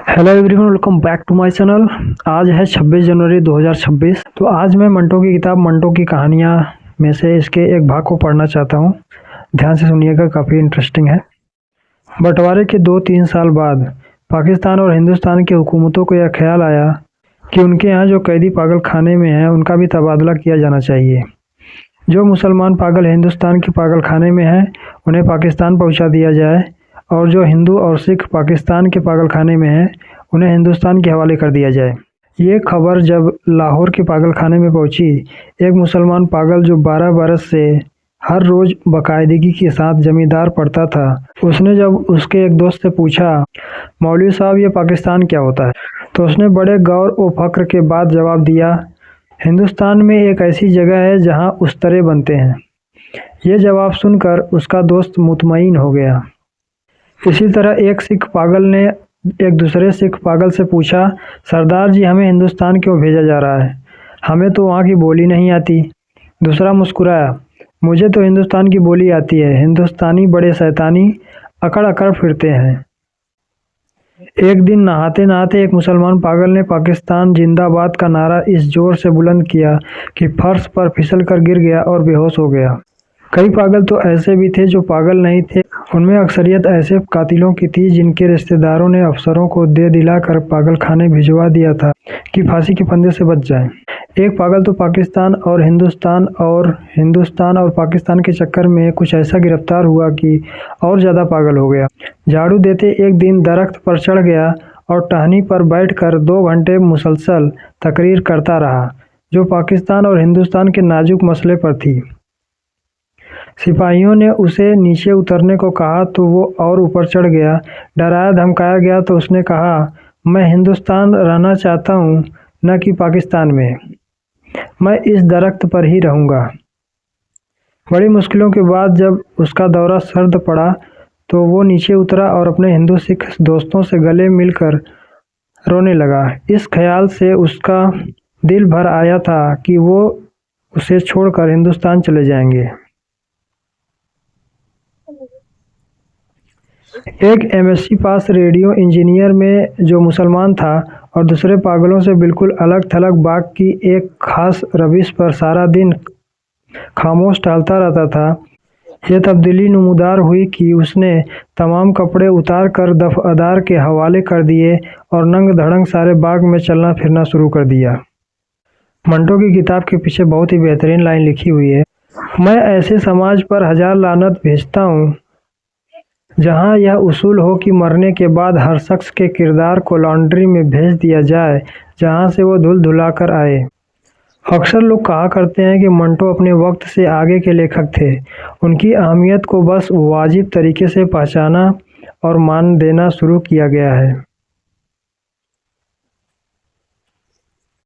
Hello everyone, welcome back to my channel. आज है 26 जनवरी 2026। तो आज मैं मंटो की किताब मंटो की कहानियाँ में से इसके एक भाग को पढ़ना चाहता हूँ। ध्यान से सुनिएगा, काफ़ी इंटरेस्टिंग है। बंटवारे के 2-3 साल बाद पाकिस्तान और हिंदुस्तान की हुकूमतों को यह ख्याल आया कि उनके यहाँ जो कैदी पागल खाने में हैं उनका भी तबादला किया जाना चाहिए। जो मुसलमान पागल हिंदुस्तान के पागल खाने में हैं उन्हें पाकिस्तान पहुँचा दिया जाए, और जो हिंदू और सिख पाकिस्तान के पागल खाने में हैं उन्हें हिंदुस्तान के हवाले कर दिया जाए। ये खबर जब लाहौर के पागल खाने में पहुंची, एक मुसलमान पागल जो 12 बरस से हर रोज़ बाकायदगी के साथ जमींदार पढ़ता था, उसने जब उसके एक दोस्त से पूछा, मौलवी साहब ये पाकिस्तान क्या होता है, तो उसने बड़े गौर व फक्र के बाद जवाब दिया, हिंदुस्तान में एक ऐसी जगह है जहाँ उस्तरे बनते हैं। ये जवाब सुनकर उसका दोस्त मुतमईन हो गया। इसी तरह एक सिख पागल ने एक दूसरे सिख पागल से पूछा, सरदार जी हमें हिंदुस्तान क्यों भेजा जा रहा है, हमें तो वहाँ की बोली नहीं आती। दूसरा मुस्कुराया, मुझे तो हिंदुस्तान की बोली आती है, हिंदुस्तानी बड़े शैतानी अकड़ अकड़ फिरते हैं। एक दिन नहाते नहाते एक मुसलमान पागल ने पाकिस्तान जिंदाबाद का नारा इस जोर से बुलंद किया कि फर्श पर फिसल कर गिर गया और बेहोश हो गया। कई पागल तो ऐसे भी थे जो पागल नहीं थे। उनमें अक्सरियत ऐसे कातिलों की थी जिनके रिश्तेदारों ने अफसरों को दे दिलाकर पागल खाने भिजवा दिया था कि फांसी के फंदे से बच जाएं। एक पागल तो पाकिस्तान और हिंदुस्तान और पाकिस्तान के चक्कर में कुछ ऐसा गिरफ्तार हुआ कि और ज़्यादा पागल हो गया। झाड़ू देते एक दिन दरख्त पर चढ़ गया और टहनी पर बैठकर 2 घंटे मुसलसल तकरीर करता रहा, जो पाकिस्तान और हिंदुस्तान के नाजुक मसले पर थी। सिपाहियों ने उसे नीचे उतरने को कहा तो वो और ऊपर चढ़ गया। डराया धमकाया गया तो उसने कहा, मैं हिंदुस्तान रहना चाहता हूँ, न कि पाकिस्तान में। मैं इस दरख्त पर ही रहूँगा। बड़ी मुश्किलों के बाद जब उसका दौरा सर्द पड़ा तो वो नीचे उतरा और अपने हिंदू सिख दोस्तों से गले मिलकर रोने लगा। इस ख्याल से उसका दिल भर आया था कि वो उसे छोड़कर हिंदुस्तान चले जाएंगे। एक एमएससी पास रेडियो इंजीनियर में जो मुसलमान था और दूसरे पागलों से बिल्कुल अलग थलग बाग की एक खास रविश पर सारा दिन खामोश टहलता रहता था, यह तब्दीली नमूदार हुई कि उसने तमाम कपड़े उतार कर दफअदार के हवाले कर दिए और नंग धड़ंग सारे बाग में चलना फिरना शुरू कर दिया। मंटो की किताब के पीछे बहुत ही बेहतरीन लाइन लिखी हुई है, मैं ऐसे समाज पर हजार लानत भेजता हूँ जहाँ यह उसूल हो कि मरने के बाद हर शख्स के किरदार को लॉन्ड्री में भेज दिया जाए, जहाँ से वो धुल धुला कर आए। अक्सर लोग कहा करते हैं कि मंटो अपने वक्त से आगे के लेखक थे। उनकी अहमियत को बस वाजिब तरीके से पहचाना और मान देना शुरू किया गया है।